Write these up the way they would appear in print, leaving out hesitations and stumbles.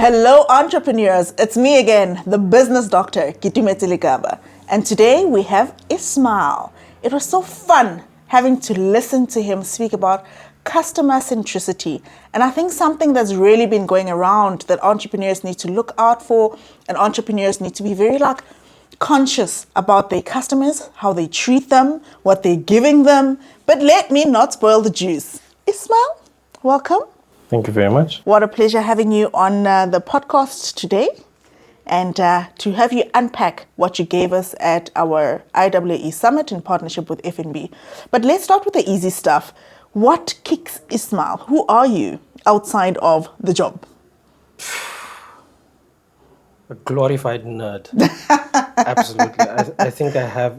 Hello entrepreneurs, it's me again, the business doctor, Keitumetse Lekaba. And today we have Ismail. It was so fun having to listen to him speak about customer centricity. And I think something that's really been going around that entrepreneurs need to look out for, and entrepreneurs need to be very conscious about their customers, how they treat them, what they're giving them. But let me not spoil the juice. Ismail, welcome. Thank you very much. What a pleasure having you on the podcast today, and to have you unpack what you gave us at our IAAE Summit in partnership with FNB. But let's start with the easy stuff. What kicks Ismail? Who are you outside of the job? A glorified nerd. Absolutely. I think I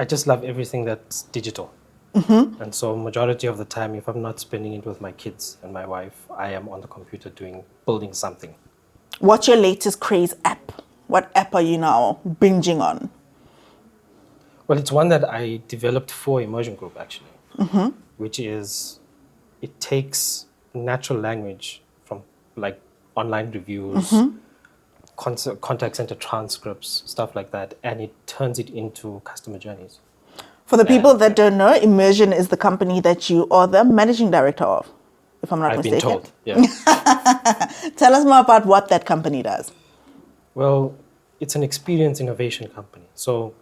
just love everything that's digital. Mm-hmm. And so majority of the time, if I'm not spending it with my kids and my wife, I am on the computer building something. What's your latest craze app? What app are you now binging on? Well, it's one that I developed for Immersion Group, actually, mm-hmm. which is, it takes natural language from online reviews, mm-hmm. Contact center transcripts, stuff like that, and it turns it into customer journeys. For the people that don't know, Immersion is the company that you are the managing director of, if I'm not mistaken. I've been told, yeah. Tell us more about what that company does. Well, it's an experience innovation company. So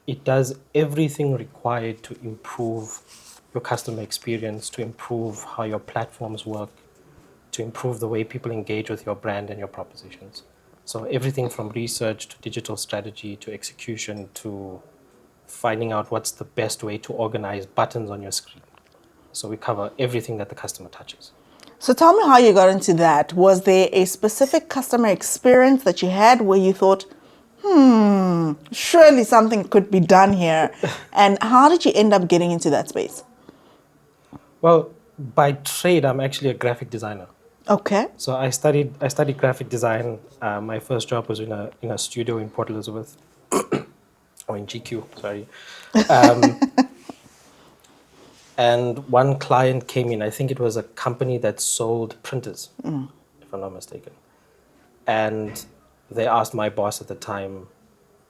it does everything required to improve your customer experience, to improve how your platforms work, to improve the way people engage with your brand and your propositions. So everything from research to digital strategy to execution to finding out what's the best way to organize buttons on your screen. So we cover everything that the customer touches. So tell me how you got into that. Was there a specific customer experience that you had where you thought, surely something could be done here? And how did you end up getting into that space? Well, by trade, I'm actually a graphic designer. Okay. So I studied graphic design. My first job was in a studio in Port Elizabeth. Or in GQ, sorry. And one client came in, I think it was a company that sold printers, if I'm not mistaken. And they asked my boss at the time,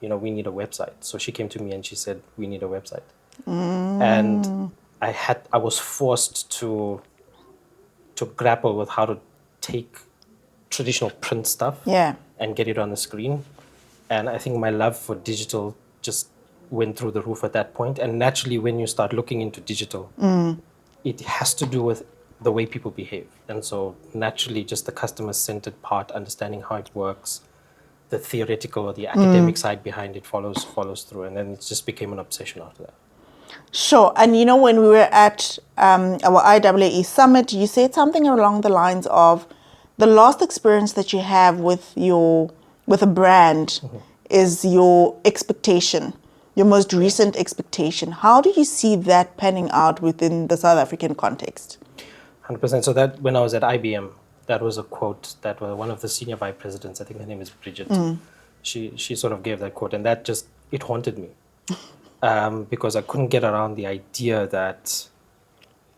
we need a website. So she came to me and she said, we need a website. And I was forced to grapple with how to take traditional print stuff and get it on the screen. And I think my love for digital just went through the roof at that point. And naturally, when you start looking into digital, it has to do with the way people behave. And so naturally, just the customer-centered part, understanding how it works, the theoretical or the academic side behind it follows through. And then it just became an obsession after that. Sure. And when we were at our IAAE Summit, you said something along the lines of the last experience that you have with a brand is your expectation, your most recent expectation. How do you see that panning out within the South African context? 100%. So that when I was at IBM, that was a quote that one of the senior vice presidents, I think her name is Bridget, she sort of gave that quote, and that just, it haunted me because I couldn't get around the idea that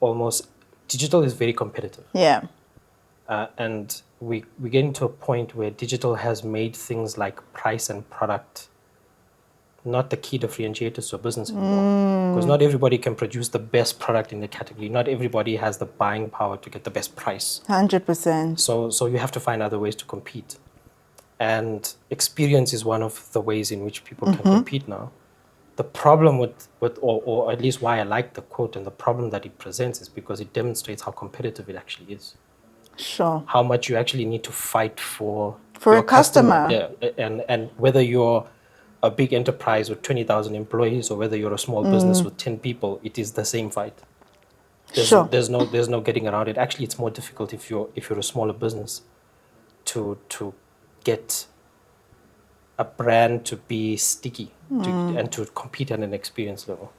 almost digital is very competitive. Yeah. And we're getting to a point where digital has made things like price and product not the key differentiators to a business anymore. Because not everybody can produce the best product in the category. Not everybody has the buying power to get the best price. 100%. So you have to find other ways to compete. And experience is one of the ways in which people can compete now. The problem with or at least why I like the quote and the problem that it presents is because it demonstrates how competitive it actually is. Sure. How much you actually need to fight for a customer. Yeah. And whether you're a big enterprise with 20,000 employees or whether you're a small business with 10 people, it is the same fight. There's no getting around it. Actually, it's more difficult if you're a smaller business to get a brand to be sticky and to compete at an experience level.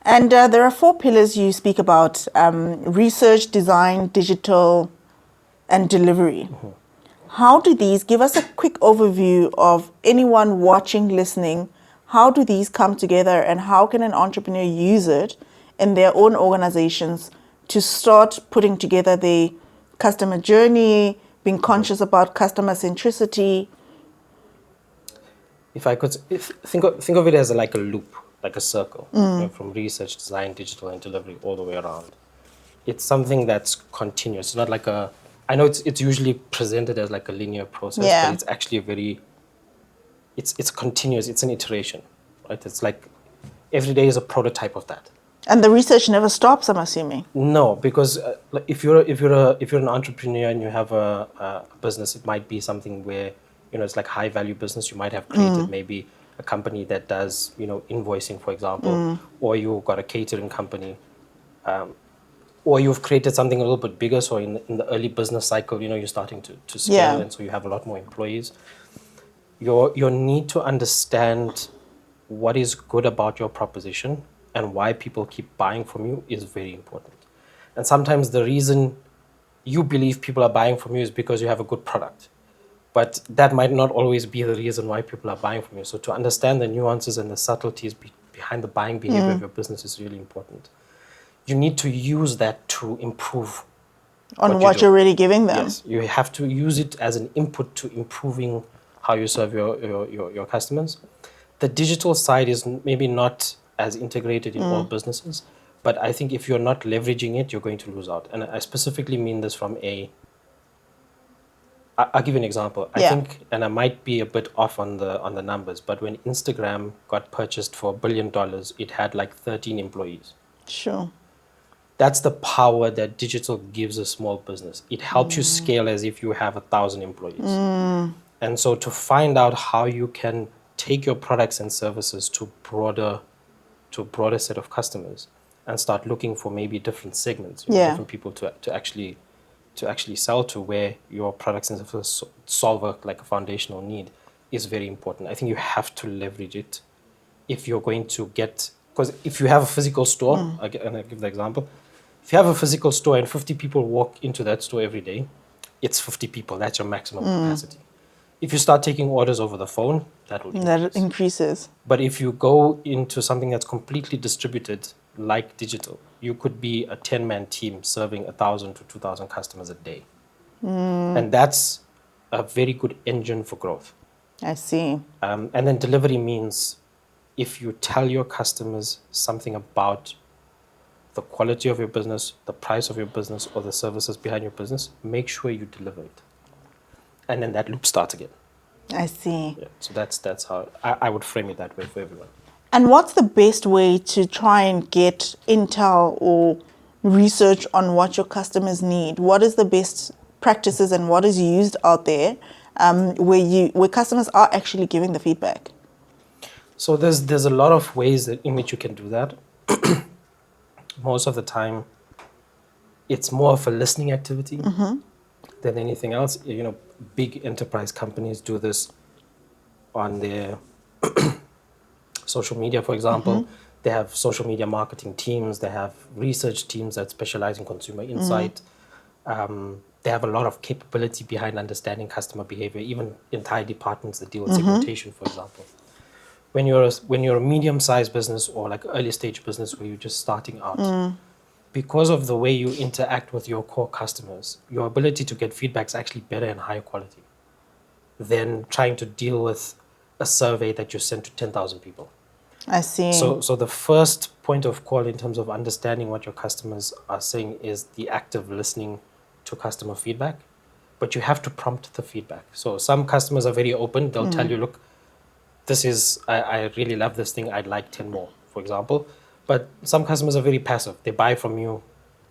And there are 4 pillars you speak about: research, design, digital, and delivery. How do these, give us a quick overview of anyone watching, listening, how do these come together and how can an entrepreneur use it in their own organizations to start putting together the customer journey, being conscious about customer centricity. If I could think of it as like a loop, like a circle, you know, from research, design, digital, and delivery all the way around. It's something that's continuous. It's not like a. I know it's usually presented as like a linear process, Yeah. but it's actually a very. It's continuous. It's an iteration, right? It's like every day is a prototype of that. And the research never stops, I'm assuming. No, because like if you're an entrepreneur and you have a business, it might be something where, you know, it's like high value business. You might have created maybe a company that does, you know, invoicing, for example, or you've got a catering company, or you've created something a little bit bigger. So in the early business cycle, you know, you're starting to scale, Yeah. and so you have a lot more employees. Your need to understand what is good about your proposition and why people keep buying from you is very important. And sometimes the reason you believe people are buying from you is because you have a good product. But that might not always be the reason why people are buying from you. So to understand the nuances and the subtleties behind the buying behavior of your business is really important. You need to use that to improve On you what do. you're really giving them. Yes, you have to use it as an input to improving how you serve your customers. The digital side is maybe not as integrated in all businesses, but I think if you're not leveraging it, you're going to lose out. And I specifically mean this from I'll give you an example. I Yeah. think, and I might be a bit off on the numbers, but when Instagram got purchased for $1 billion, it had like 13 employees. Sure. That's the power that digital gives a small business. It helps you scale as if you have 1,000 employees. And so to find out how you can take your products and services to a broader set of customers and start looking for maybe different segments, you know, Yeah. different people to actually sell to, where your products and services solve like a foundational need, is very important. I think you have to leverage it if you're going to get, because if you have a physical store, and I give the example, if you have a physical store and 50 people walk into that store every day, it's 50 people. That's your maximum capacity. If you start taking orders over the phone, that will increase. That increases. But if you go into something that's completely distributed, like digital, you could be a 10-man team serving 1,000 to 2,000 customers a day. And that's a very good engine for growth. I see. And then delivery means if you tell your customers something about the quality of your business, the price of your business, or the services behind your business, make sure you deliver it. And then that loop starts again. I see. Yeah. So that's how I would frame it that way for everyone. And what's the best way to try and get intel or research on what your customers need? What is the best practices and what is used out there where customers are actually giving the feedback? So there's a lot of ways in which you can do that. Most of the time, it's more of a listening activity than anything else. You know, big enterprise companies do this on their social media, for example. They have social media marketing teams. They have research teams that specialize in consumer insight. They have a lot of capability behind understanding customer behavior, even entire departments that deal with segmentation, for example. When you're a medium-sized business or like early stage business where you're just starting out, because of the way you interact with your core customers, your ability to get feedback is actually better and higher quality than trying to deal with a survey that you sent to 10,000 people. I see. So the first point of call in terms of understanding what your customers are saying is the active listening to customer feedback, but you have to prompt the feedback. So some customers are very open. They'll tell you, look, this is, I really love this thing. I'd like 10 more, for example. But some customers are very passive. They buy from you,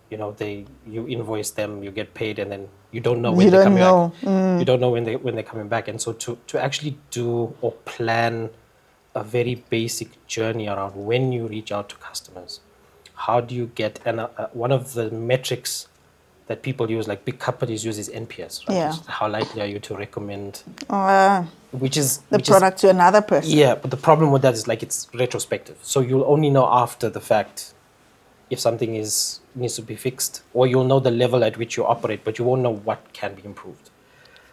you know, you invoice them, you get paid, and then you don't know when they're coming back. You don't know when they're coming back. And so to actually do or plan a very basic journey around when you reach out to customers, how do you get, and one of the metrics that people use, like big companies use, is NPS, right? Yeah. How likely are you to recommend, which is product to another person. Yeah, but the problem with that is like it's retrospective. So you'll only know after the fact if something needs to be fixed, or you'll know the level at which you operate, but you won't know what can be improved.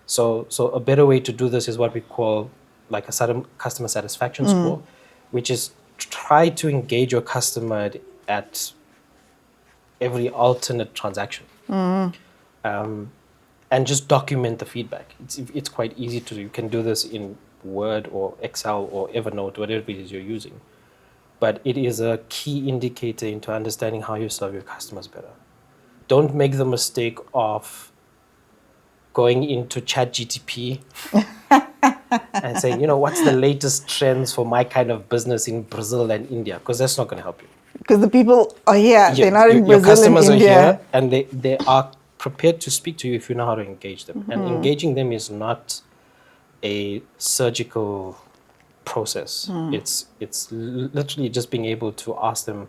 So a better way to do this is what we call like a customer satisfaction score, which is try to engage your customer at every alternate transaction. and just document the feedback. It's quite easy to do. You can do this in Word or Excel or Evernote, whatever it is you're using. But it is a key indicator into understanding how you serve your customers better. Don't make the mistake of going into ChatGTP and saying, what's the latest trends for my kind of business in Brazil and India? Because that's not going to help you. Because the people are here, they're not in Brazil your customers and India. are here, and they are prepared to speak to you if you know how to engage them. And engaging them is not a surgical process. It's literally just being able to ask them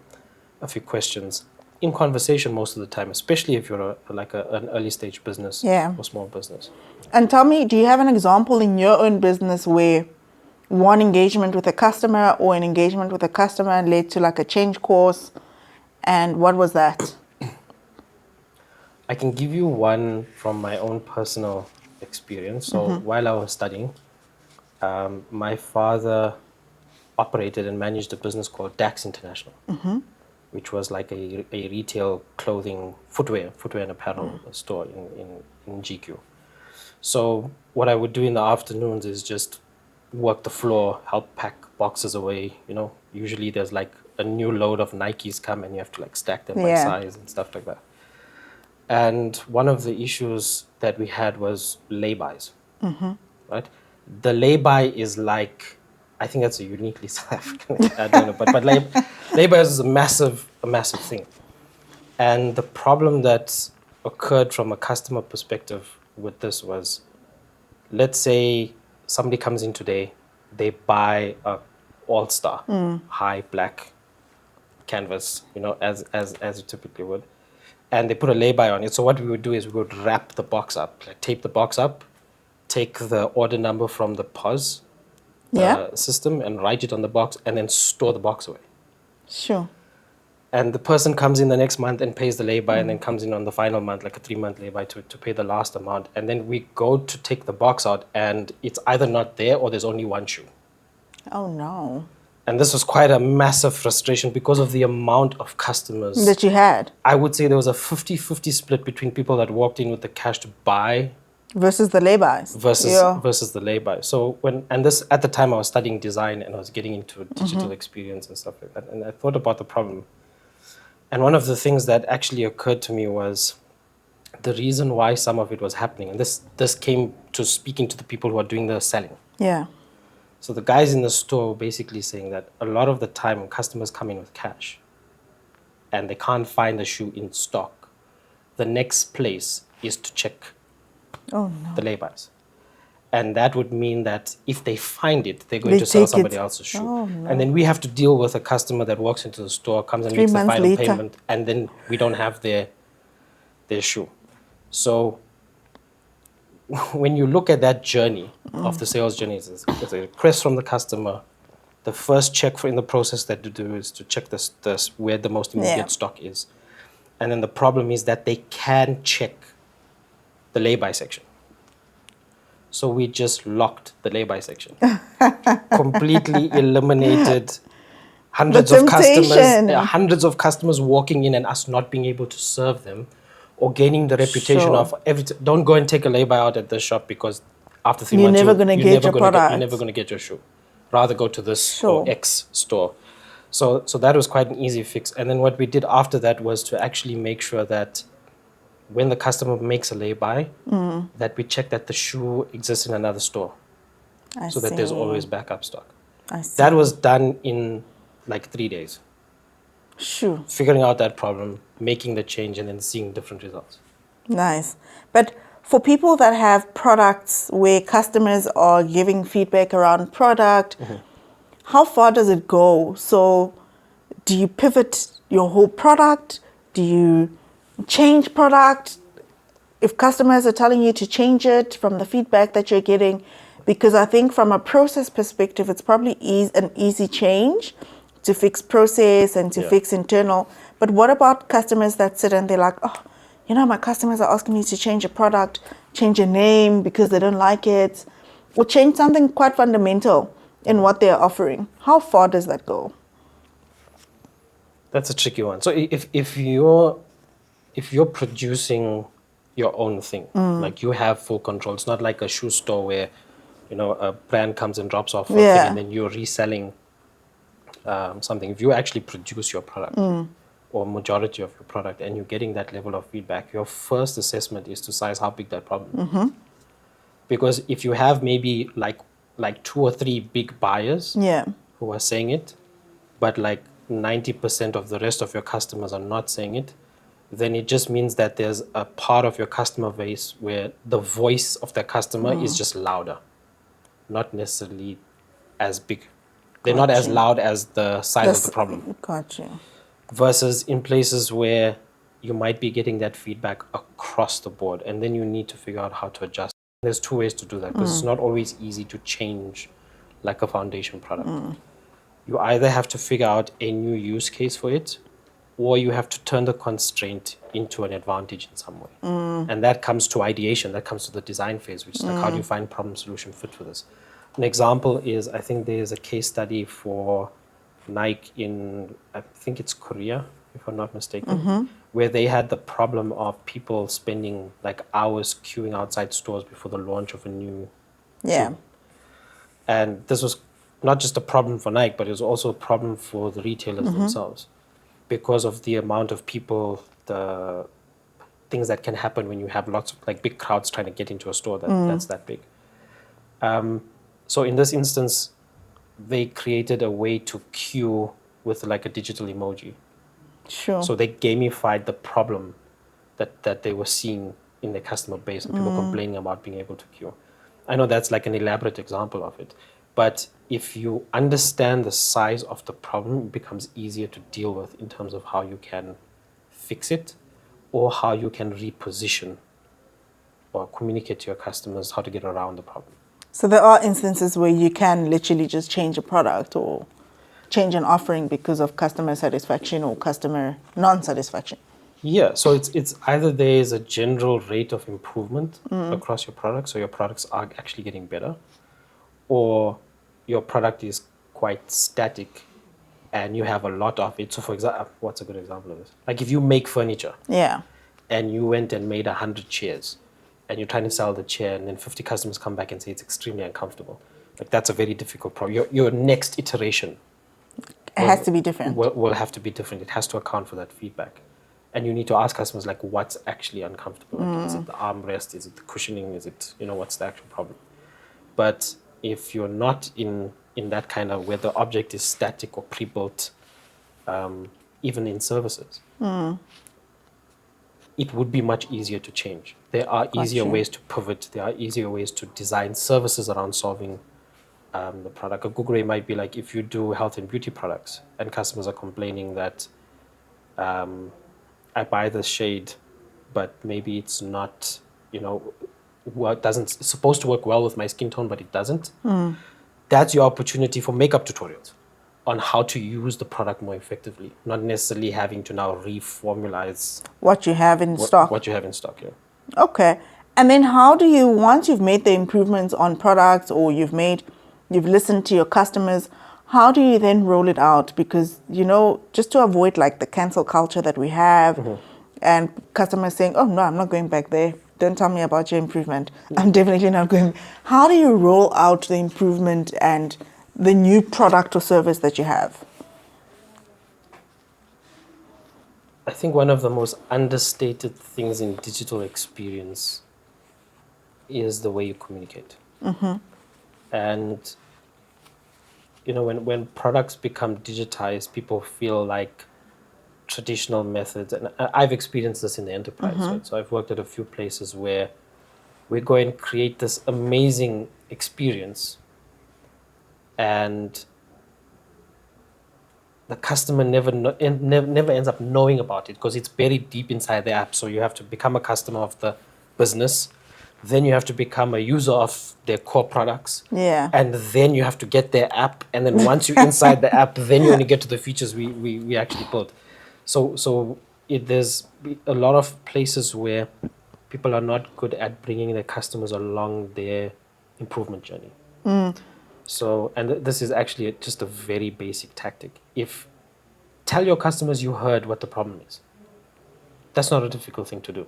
a few questions in conversation most of the time, especially if you're an early stage business or small business. And tell me, do you have an example in your own business where one engagement with a customer or an engagement with a customer led to like a change course? And what was that? I can give you one from my own personal experience. So while I was studying, my father operated and managed a business called DAX International, which was like a retail clothing, footwear and apparel store in GQ. So what I would do in the afternoons is just work the floor, help pack boxes away. Usually there's like a new load of Nikes come and you have to like stack them by size and stuff like that. And one of the issues that we had was lay-bys, right? The lay-by is like, I think that's a uniquely South African, I don't know, but lay-bys is a massive thing. And the problem that occurred from a customer perspective with this was, let's say somebody comes in today, they buy a all-star, high black canvas, as you typically would, and they put a lay-by on it. So what we would do is we would wrap the box up, like tape the box up, take the order number from the POS system and write it on the box, and then store the box away. Sure. And the person comes in the next month and pays the lay-by, and then comes in on the final month, like a 3-month lay-by, to pay the last amount. And then we go to take the box out, and it's either not there or there's only one shoe. Oh, no. And this was quite a massive frustration because of the amount of customers that you had. I would say there was a 50-50 split between people that walked in with the cash to buy versus the lay-bys. Versus the lay-by. So this at the time I was studying design and I was getting into digital experience and stuff like that. And I thought about the problem. And one of the things that actually occurred to me was the reason why some of it was happening. And this came to speaking to the people who are doing the selling. Yeah. So the guys in the store were basically saying that a lot of the time customers come in with cash and they can't find the shoe in stock, the next place is to check the lay-bys. And that would mean that if they find it, they're going to sell somebody else's shoe. Oh, no. And then we have to deal with a customer that walks into the store, comes and makes the final payment, and then we don't have their shoe. So when you look at that journey of the sales journey, it's a request from the customer. The first check in the process that you do is to check this where the most immediate stock is. And then the problem is that they can check the lay-by section. So we just locked the lay-by section. Completely eliminated hundreds of customers walking in and us not being able to serve them, or gaining the reputation of don't go and take a lay-by out at this shop because after 3 months you're never going to get your shoe. Rather go to this or X store. So that was quite an easy fix. And then what we did after that was to actually make sure that when the customer makes a lay-by, that we check that the shoe exists in another store. That there's always backup stock. That was done in like 3 days. Sure. Figuring out that problem, making the change, and then seeing different results. Nice. But for people that have products where customers are giving feedback around product, how far does it go? So do you pivot your whole product? Do you change product if customers are telling you to change it from the feedback that you're getting? Because I think from a process perspective, it's probably an easy change to fix process and to fix internal. But what about customers that sit and they're like, my customers are asking me to change a product, change a name because they don't like it, or change something quite fundamental in what they're offering. How far does that go? That's a tricky one. So if you're producing your own thing. Like you have full control. It's not like a shoe store where, a brand comes and drops off a thing Yeah. and then you're reselling something. If you actually produce your product or majority of your product and you're getting that level of feedback, your first assessment is to size how big that problem is. Because if you have maybe like 2 or 3 big buyers Yeah. who are saying it, but like 90% of the rest of your customers are not saying it, then it just means that there's a part of your customer base where the voice of the customer is just louder, not necessarily as big. They're not as Gotcha. loud as the size of the problem. Got you. Versus in places where you might be getting that feedback across the board, and then you need to figure out how to adjust. There's 2 ways to do that because it's not always easy to change like a foundation product. You either have to figure out a new use case for it, or you have to turn the constraint into an advantage in some way. And that comes to ideation, that comes to the design phase, which is like, how do you find problem solution fit for this? An example is, I think there's a case study for Nike in, I think it's Korea, if I'm not mistaken, where they had the problem of people spending like hours queuing outside stores before the launch of a new Yeah. shoe. And this was not just a problem for Nike, but it was also a problem for the retailers themselves because of the amount of people, the things that can happen when you have lots of like big crowds trying to get into a store that's that big. So in this instance, they created a way to queue with like a digital emoji. Sure. So they gamified the problem that they were seeing in their customer base and people complaining about being able to queue. I know that's like an elaborate example of it, but if you understand the size of the problem, it becomes easier to deal with in terms of how you can fix it or how you can reposition or communicate to your customers how to get around the problem. So there are instances where you can literally just change a product or change an offering because of customer satisfaction or customer non-satisfaction. Yeah, so it's either there is a general rate of improvement across your products, so your products are actually getting better, or your product is quite static and you have a lot of it. So for example, what's a good example of this? Like if you make furniture Yeah. and you went and made 100 chairs and you're trying to sell the chair and then 50 customers come back and say it's extremely uncomfortable. Like that's a very difficult problem. Your next iteration It has to be different. will have to be different. It has to account for that feedback. And you need to ask customers like what's actually uncomfortable. Like, is it the armrest? Is it the cushioning? Is it, what's the actual problem? But if you're not in that kind of where the object is static or pre-built, even in services, it would be much easier to change. There are easier Gotcha. ways to pivot. There are easier ways to design services around solving the product. A good way might be like if you do health and beauty products and customers are complaining that I buy this shade, but maybe it's not, it's supposed to work well with my skin tone, but it doesn't. That's your opportunity for makeup tutorials on how to use the product more effectively, not necessarily having to now reformulize What you have in stock. what you have in stock. Yeah. Okay. And then how do you, once you've made the improvements on products or you've listened to your customers, how do you then roll it out? Because, just to avoid like the cancel culture that we have and customers saying, oh no, I'm not going back there. Don't tell me about your improvement. I'm definitely not going. How do you roll out the improvement and the new product or service that you have? I think one of the most understated things in digital experience is the way you communicate. And when products become digitized, people feel like traditional methods, and I've experienced this in the enterprise, right? So I've worked at a few places where we go and create this amazing experience and the customer never ends up knowing about it because it's buried deep inside the app. So you have to become a customer of the business, then you have to become a user of their core products, and then you have to get their app, and then once you're inside the app, then you only get to the features we actually built. So there's a lot of places where people are not good at bringing their customers along their improvement journey. So, and this is actually just a very basic tactic. Tell your customers you heard what the problem is. That's not a difficult thing to do.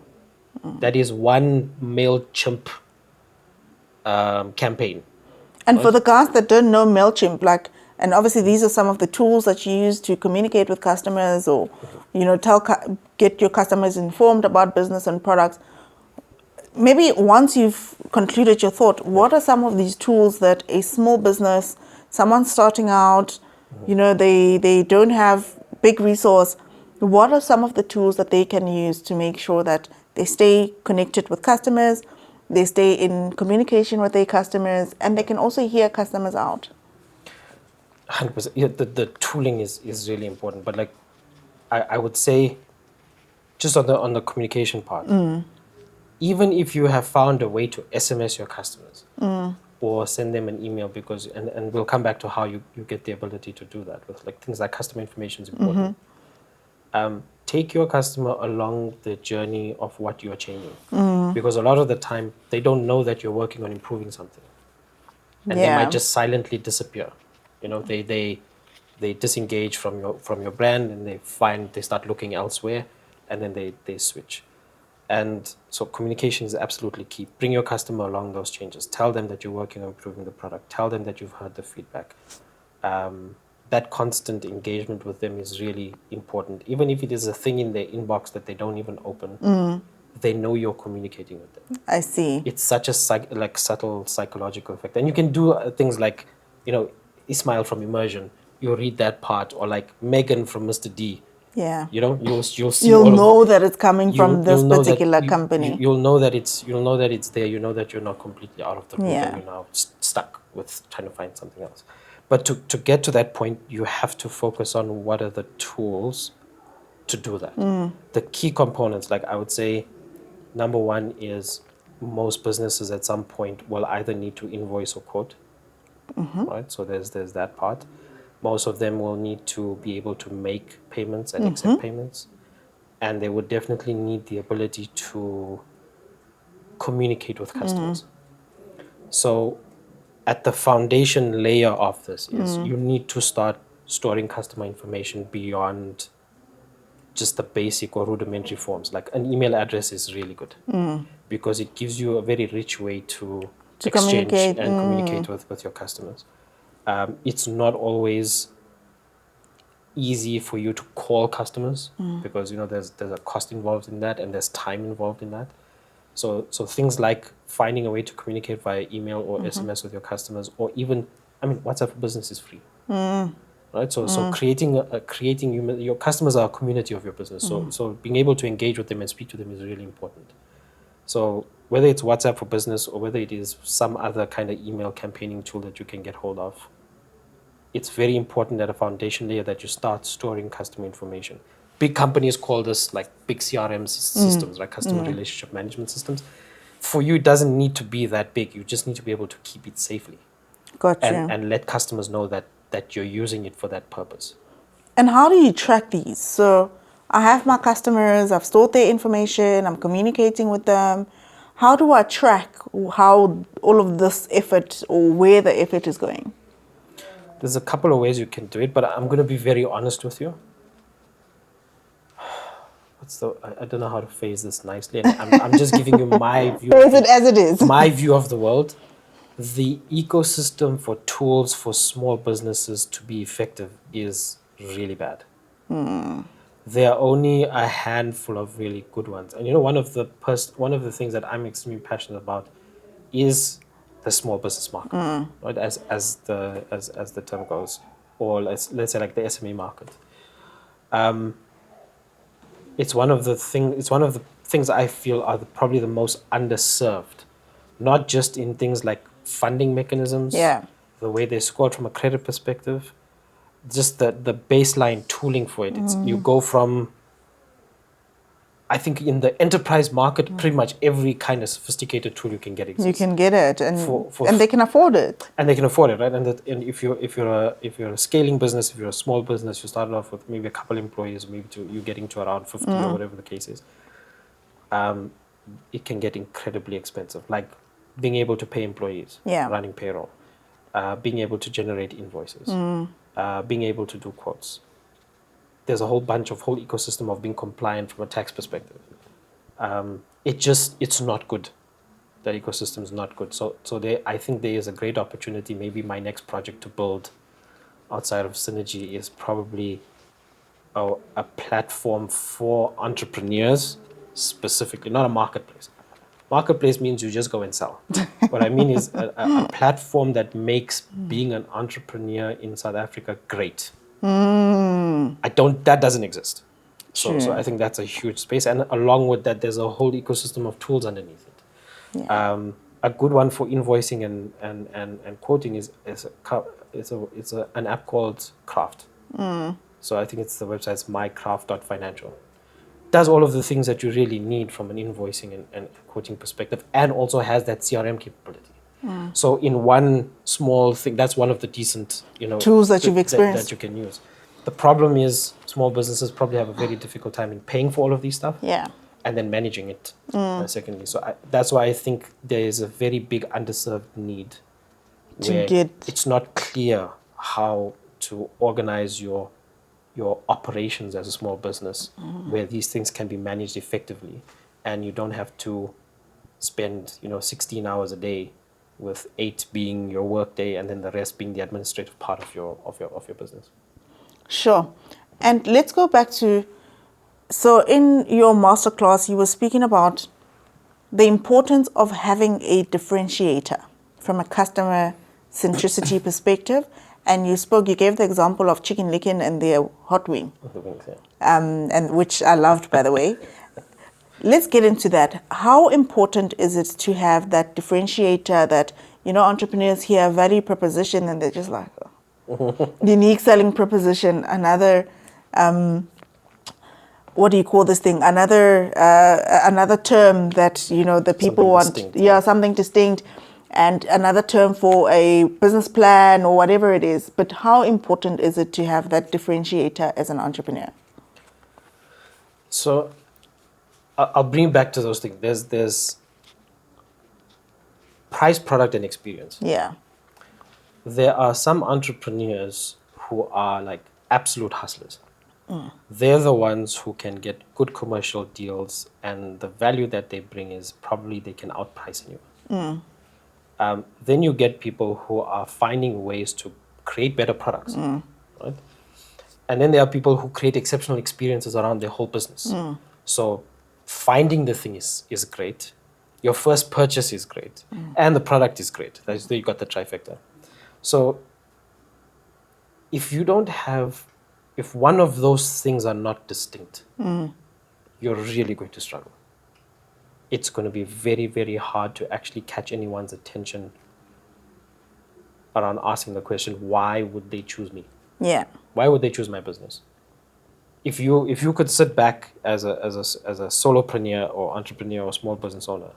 That is one MailChimp campaign. And for the guys that don't know MailChimp, like, and obviously these are some of the tools that you use to communicate with customers or, you know, get your customers informed about business and products. Maybe once you've concluded your thought, what are some of these tools that a small business, someone starting out, you know, they don't have big resource, what are some of the tools that they can use to make sure that they stay connected with customers, they stay in communication with their customers, and they can also hear customers out? 100%. Yeah, the tooling is really important. But like, I would say, just on the communication part, even if you have found a way to SMS your customers or send them an email, because and we'll come back to how you get the ability to do that with like things like customer information is important. Take your customer along the journey of what you are changing, because a lot of the time they don't know that you're working on improving something, and they might just silently disappear. You know, they disengage from your brand, and they start looking elsewhere, and then they switch. And so communication is absolutely key. Bring your customer along those changes. Tell them that you're working on improving the product. Tell them that you've heard the feedback. That constant engagement with them is really important. Even if it is a thing in their inbox that they don't even open, they know you're communicating with them. I see. It's such a subtle psychological effect. And you can do things like, you know, Ismail from Immersion, you'll read that part, or like Megan from Mr. D. Yeah. You know, you'll see. You'll know that it's coming from this particular company. You'll know that it's there. You know that you're not completely out of the loop, and you're now stuck with trying to find something else. But to get to that point, you have to focus on what are the tools to do that. The key components, like I would say, number one is most businesses at some point will either need to invoice or quote, right? So there's that part. Most of them will need to be able to make payments and accept payments. And they would definitely need the ability to communicate with customers. So at the foundation layer of this is you need to start storing customer information beyond just the basic or rudimentary forms. Like an email address is really good because it gives you a very rich way to exchange and communicate with your customers. It's not always easy for you to call customers because, you know, there's a cost involved in that, and there's time involved in that. So things like finding a way to communicate via email or SMS with your customers, or even, I mean, WhatsApp for Business is free, right? So creating your customers are a community of your business. So being able to engage with them and speak to them is really important. So whether it's WhatsApp for Business or whether it is some other kind of email campaigning tool that you can get hold of, it's very important at a foundation layer that you start storing customer information. Big companies call this like big CRM systems, right? Customer relationship management systems. For you, it doesn't need to be that big. You just need to be able to keep it safely. Gotcha. And let customers know that you're using it for that purpose. And how do you track these? So I have my customers, I've stored their information, I'm communicating with them. How do I track how all of this effort or where the effort is going? There's a couple of ways you can do it, but I'm going to be very honest with you. I don't know how to phrase this nicely. And I'm just giving you my view. Phrase it as it is. My view of the world. The ecosystem for tools for small businesses to be effective is really bad. There are only a handful of really good ones. And you know, one of the things that I'm extremely passionate about is the small business market, right? As the term goes, or let's say like the SME market. It's one of the things I feel are probably the most underserved, not just in things like funding mechanisms, the way they're scored from a credit perspective, just the baseline tooling for it. It's you go from, I think in the enterprise market, pretty much every kind of sophisticated tool you can get exists. You can get it, and they can afford it. And they can afford it, right? And if you're a scaling business, if you're a small business, you started off with maybe a couple employees, maybe you're getting to around 50 or whatever the case is. It can get incredibly expensive, like being able to pay employees, running payroll, being able to generate invoices, being able to do quotes. There's a whole ecosystem of being compliant from a tax perspective. it's not good. That ecosystem is not good. So I think there is a great opportunity. Maybe my next project to build outside of Synergy is probably a platform for entrepreneurs specifically, not a marketplace. Marketplace means you just go and sell. What I mean is a platform that makes being an entrepreneur in South Africa great. That doesn't exist. So I think that's a huge space. And along with that, there's a whole ecosystem of tools underneath it. Yeah. A good one for invoicing and quoting is an app called Craft. So I think it's the website's mycraft.financial. Does all of the things that you really need from an invoicing and quoting perspective, and also has that CRM capability. So in one small thing, that's one of the decent Tools that you've experienced. that you can use. The problem is small businesses probably have a very difficult time in paying for all of these stuff. Yeah. And then managing it, secondly. So that's why I think there is a very big underserved need where it's not clear how to organize your operations as a small business, where these things can be managed effectively, and you don't have to spend 16 hours a day, with 8 being your work day and then the rest being the administrative part of your business. Sure. And let's go back to, so in your masterclass, you were speaking about the importance of having a differentiator from a customer centricity perspective. And you gave the example of Chicken Licken and their hot wing. The wings, yeah. And which I loved, by the way. Let's get into that. How important is it to have that differentiator that, entrepreneurs hear value proposition and they're just like, unique selling proposition, another, what do you call this thing? Another term that, the people want. Something distinct. And another term for a business plan or whatever it is. But how important is it to have that differentiator as an entrepreneur? So I'll bring back to those things. There's price, product, and experience. Yeah. There are some entrepreneurs who are like absolute hustlers. They're the ones who can get good commercial deals, and the value that they bring is probably they can outprice anyone. Then you get people who are finding ways to create better products, right? And then there are people who create exceptional experiences around their whole business. So finding the thing is great. Your first purchase is great. And the product is great. You got the trifecta. So if one of those things are not distinct, you're really going to struggle. It's going to be very, very hard to actually catch anyone's attention around asking the question, why would they choose me? Yeah. Why would they choose my business? If you could sit back as a solopreneur or entrepreneur or small business owner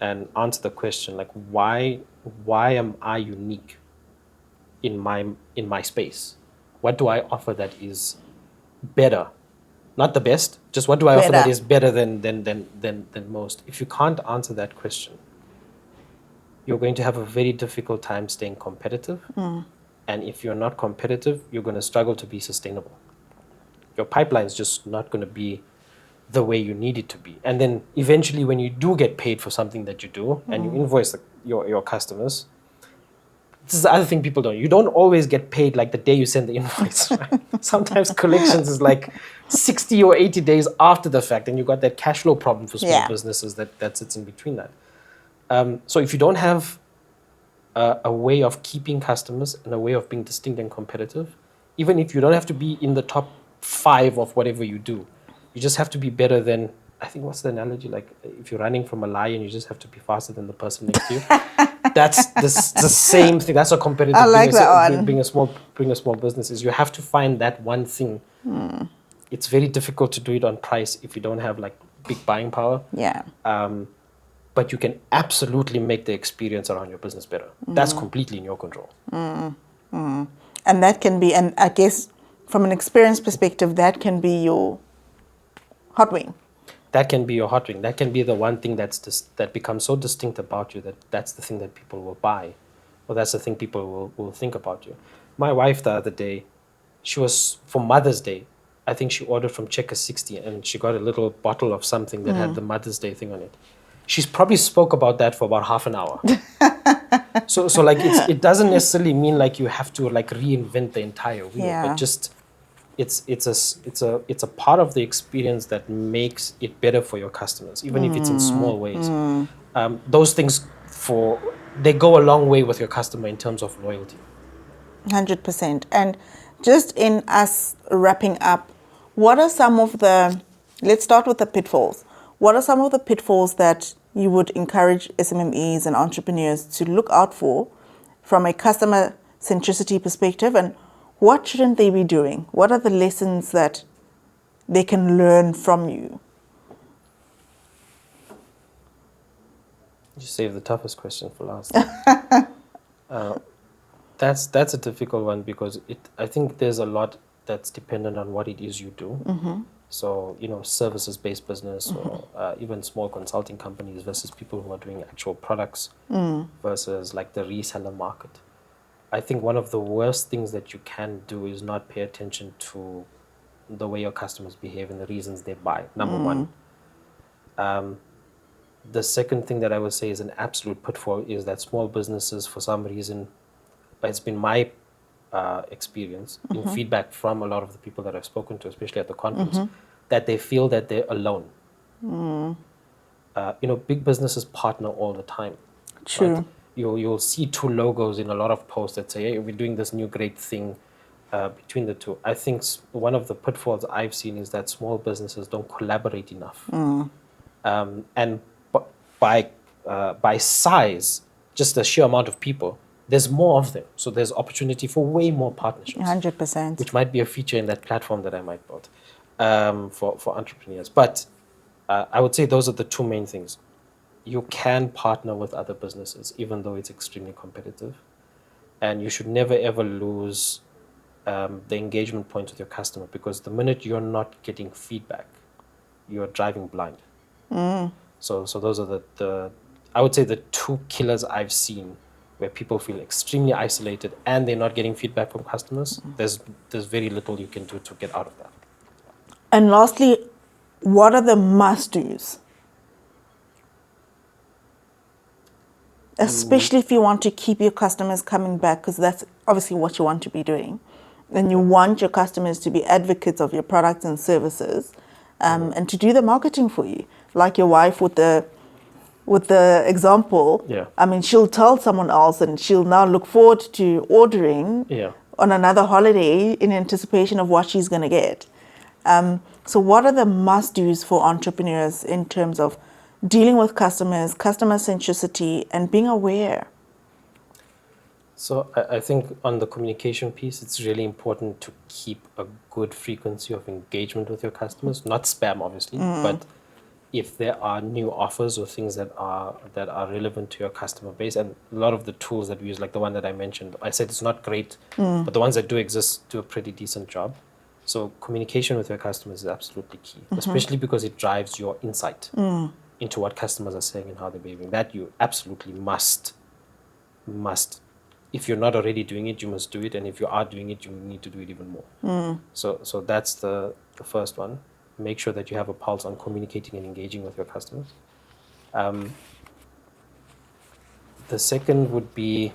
and answer the question, like, why am I unique in my space? What do I offer that is better? Not the best, just what do I offer that is better than most? If you can't answer that question, you're going to have a very difficult time staying competitive. And if you're not competitive, you're going to struggle to be sustainable. Your pipeline is just not going to be the way you need it to be. And then eventually when you do get paid for something that you do and you invoice your customers, this is the other thing people don't. You don't always get paid like the day you send the invoice. Right? Sometimes collections is like 60 or 80 days after the fact, and you got that cash flow problem for small businesses that sits in between that. So if you don't have a way of keeping customers and a way of being distinct and competitive, even if you don't have to be in the top 5 of whatever you do, you just have to be better than, I think, what's the analogy? Like if you're running from a lion, you just have to be faster than the person next to you. That's the same thing. That's a competitive. I like that one. Being a small business is you have to find that one thing. It's very difficult to do it on price if you don't have like big buying power. Yeah. But you can absolutely make the experience around your business better. That's completely in your control. And that can be, and I guess from an experience perspective, that can be your hot wing. That can be your hot wing. That can be the one thing that becomes so distinct about you that's the thing that people will buy, or that's the thing people will think about you. My wife the other day, she was, for Mother's Day, I think she ordered from Checker 60 and she got a little bottle of something that had the Mother's Day thing on it. She's probably spoke about that for about half an hour. So like it doesn't necessarily mean like you have to like reinvent the entire wheel, Yeah. but just it's a part of the experience that makes it better for your customers, even if it's in small ways. Those things they go a long way with your customer in terms of loyalty. 100%. And just in us wrapping up, what are some of the, let's start with the pitfalls. What are some of the pitfalls that you would encourage SMMEs and entrepreneurs to look out for from a customer centricity perspective, and what shouldn't they be doing? What are the lessons that they can learn from you? You save the toughest question for last. That's a difficult one because I think there's a lot that's dependent on what it is you do. So, services-based business or even small consulting companies versus people who are doing actual products versus like the reseller market. I think one of the worst things that you can do is not pay attention to the way your customers behave and the reasons they buy, number one. The second thing that I would say is an absolute pitfall is that small businesses, for some reason, it's been my experience in feedback from a lot of the people that I've spoken to, especially at the conference, that they feel that they're alone. Big businesses partner all the time. True. Right? You'll see two logos in a lot of posts that say, hey, we're doing this new great thing between the two. I think one of the pitfalls I've seen is that small businesses don't collaborate enough. And by size, just the sheer amount of people, there's more of them. So there's opportunity for way more partnerships. 100%. Which might be a feature in that platform that I might build for entrepreneurs. But I would say those are the two main things. You can partner with other businesses, even though it's extremely competitive. And you should never, ever lose the engagement point with your customer, because the minute you're not getting feedback, you're driving blind. So those are the I would say the two killers I've seen where people feel extremely isolated and they're not getting feedback from customers. There's very little you can do to get out of that. And lastly, what are the must-dos? Especially if you want to keep your customers coming back, because that's obviously what you want to be doing. And you want your customers to be advocates of your products and services, and to do the marketing for you. Like your wife with the example. Yeah. I mean, she'll tell someone else and she'll now look forward to ordering on another holiday in anticipation of what she's going to get. So what are the must-dos for entrepreneurs in terms of dealing with customers, customer centricity, and being aware? So I think on the communication piece, it's really important to keep a good frequency of engagement with your customers, not spam, obviously, but if there are new offers or things that are relevant to your customer base, and a lot of the tools that we use, like the one that I mentioned, I said it's not great, but the ones that do exist do a pretty decent job. So communication with your customers is absolutely key, especially because it drives your insight into what customers are saying and how they're behaving. That you absolutely must. If you're not already doing it, you must do it. And if you are doing it, you need to do it even more. So that's the first one. Make sure that you have a pulse on communicating and engaging with your customers. The second would be,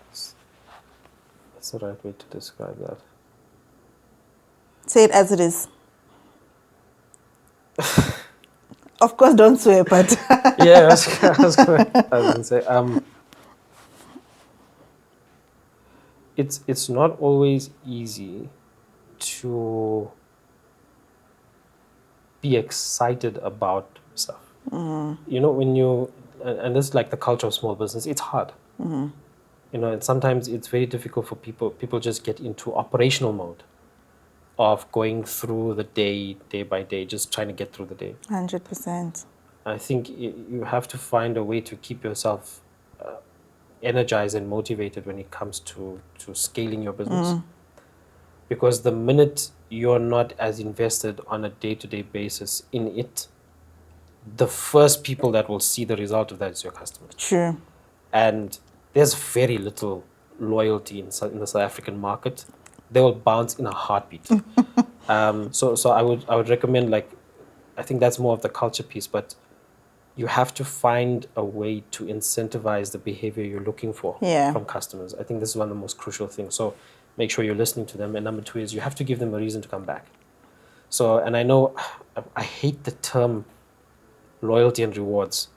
what's the right way to describe that? Say it as it is. Of course, don't swear, but... Yeah, I was going to say, it's not always easy to be excited about stuff. When and this is like the culture of small business, it's hard. And sometimes it's very difficult for people just get into operational mode of going through the day by day, just trying to get through the day. 100%. I think you have to find a way to keep yourself energized and motivated when it comes to scaling your business. Because the minute you're not as invested on a day-to-day basis in it, the first people that will see the result of that is your customer. True. And there's very little loyalty in the South African market they will bounce in a heartbeat. So I would recommend, like, I think that's more of the culture piece, but you have to find a way to incentivize the behavior you're looking for from customers. I think this is one of the most crucial things. So make sure you're listening to them. And number two is you have to give them a reason to come back. So, and I know I hate the term loyalty and rewards.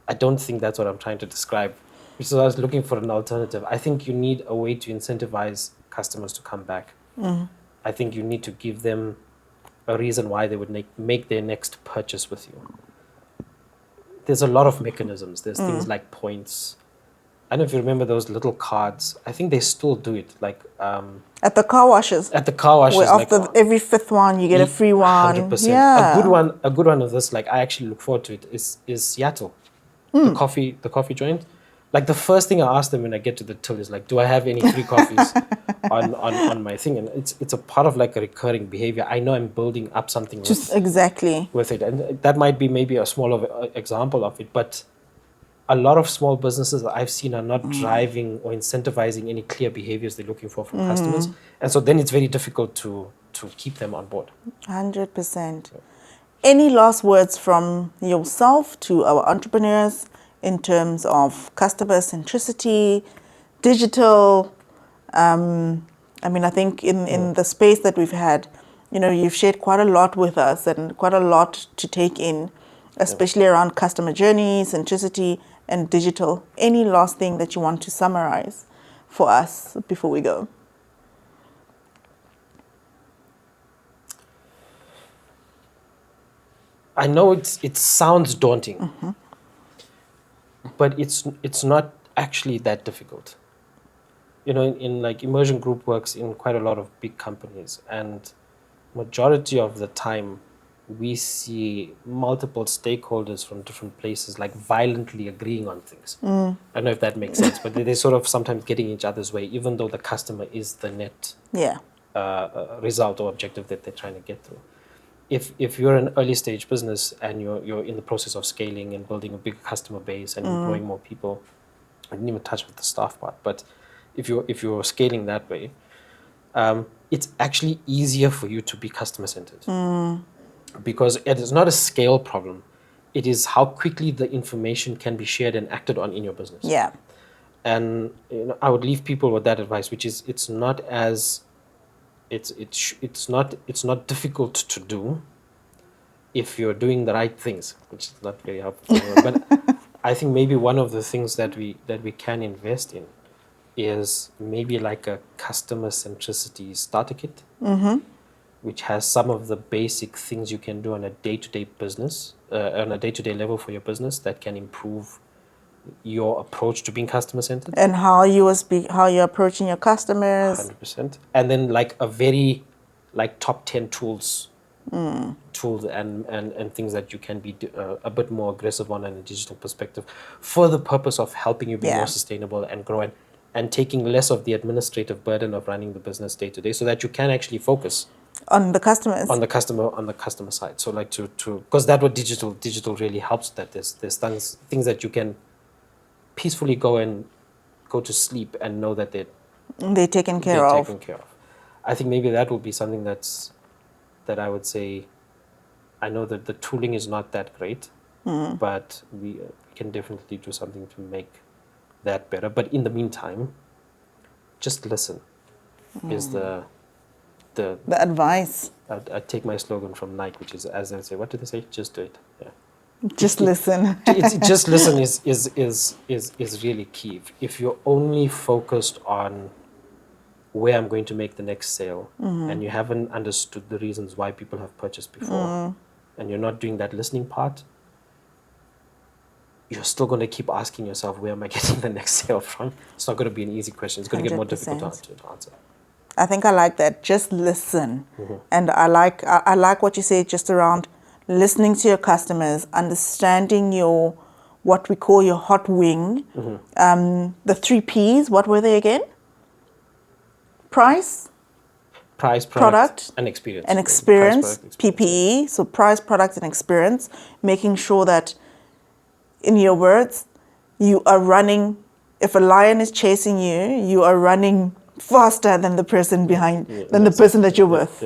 I don't think that's what I'm trying to describe. So I was looking for an alternative. I think you need a way to incentivize customers to come back. I think you need to give them a reason why they would make their next purchase with you. There's a lot of mechanisms. There's things like points. I don't know if you remember those little cards. I think they still do it. Like at the car washes. At the car washes. Where after every fifth one, you get a free one. 100%. Yeah. A good one of this, like I actually look forward to it, is Seattle. The coffee joint. Like the first thing I ask them when I get to the till is like, do I have any free coffees on my thing? And it's a part of like a recurring behavior. I know I'm building up something with it. And that might be maybe a small example of it. But a lot of small businesses that I've seen are not driving or incentivizing any clear behaviors they're looking for from customers. And so then it's very difficult to keep them on board. 100%. Any last words from yourself to our entrepreneurs in terms of customer centricity, digital? I mean, I think in the space that we've had, you've shared quite a lot with us and quite a lot to take in, especially around customer journey, centricity, and digital. Any last thing that you want to summarize for us before we go? I know it sounds daunting, but it's not actually that difficult. In like Immersion Group works in quite a lot of big companies, and majority of the time we see multiple stakeholders from different places like violently agreeing on things. I don't know if that makes sense, but they're sort of sometimes getting each other's way, even though the customer is the net result or objective that they're trying to get through. If you're an early stage business and you're in the process of scaling and building a big customer base and employing more people, I didn't even touch with the staff part, but if you're scaling that way, it's actually easier for you to be customer centered because it is not a scale problem. It is how quickly the information can be shared and acted on in your business. Yeah. And I would leave people with that advice, which is it's not not difficult to do if you're doing the right things, which is not very helpful. But I think maybe one of the things that we can invest in is maybe like a customer centricity starter kit, which has some of the basic things you can do on a day-to-day business, on a day-to-day level for your business that can improve your approach to being customer centered and how you're approaching your customers. 100%. And then like a very like top 10 tools and things that you can be a bit more aggressive on in a digital perspective for the purpose of helping you be more sustainable and grow and taking less of the administrative burden of running the business day to day, so that you can actually focus on the customers, on the customer side. So like to because that's what digital really helps. That there's things that you can peacefully go to sleep and know that they're taken care of. I think maybe that would be something that I would say. I know that the tooling is not that great, but we can definitely do something to make that better. But in the meantime, just listen is the advice. I take my slogan from Nike, which is, as they say, what do they say? Just do it. Yeah. Just listen. Just listen is really key. If you're only focused on where I'm going to make the next sale, and you haven't understood the reasons why people have purchased before, and you're not doing that listening part, you're still going to keep asking yourself, where am I getting the next sale from? It's not going to be an easy question. It's going to get more difficult to answer. I think I like that. Just listen. And I like what you say just around listening to your customers, understanding what we call your hot wing. The 3 Ps, what were they again? Price, product, and experience. And experience, PPE. So price, product, and experience. Making sure that, in your words, you are running, if a lion is chasing you, you are running faster than the person behind, than the person that you're with.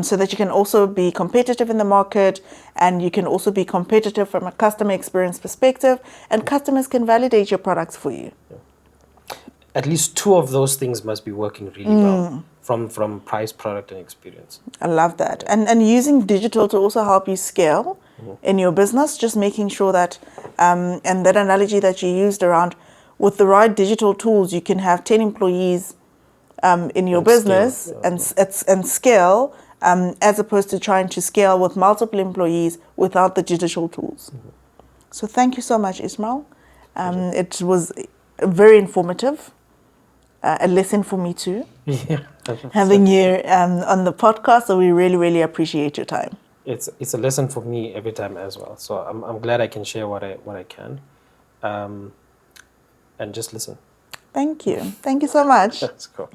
So that you can also be competitive in the market, and you can also be competitive from a customer experience perspective, and customers can validate your products for you. At least two of those things must be working really well, from price, product, and experience. I love that. And using digital to also help you scale in your business, just making sure that, and that analogy that you used around, with the right digital tools, you can have 10 employees in your business and scale, as opposed to trying to scale with multiple employees without the digital tools. So thank you so much, Ismail. It was very informative, a lesson for me too, having you on the podcast. So we really, really appreciate your time. It's a lesson for me every time as well. So I'm glad I can share what I can, and just listen. Thank you. Thank you so much. That's cool.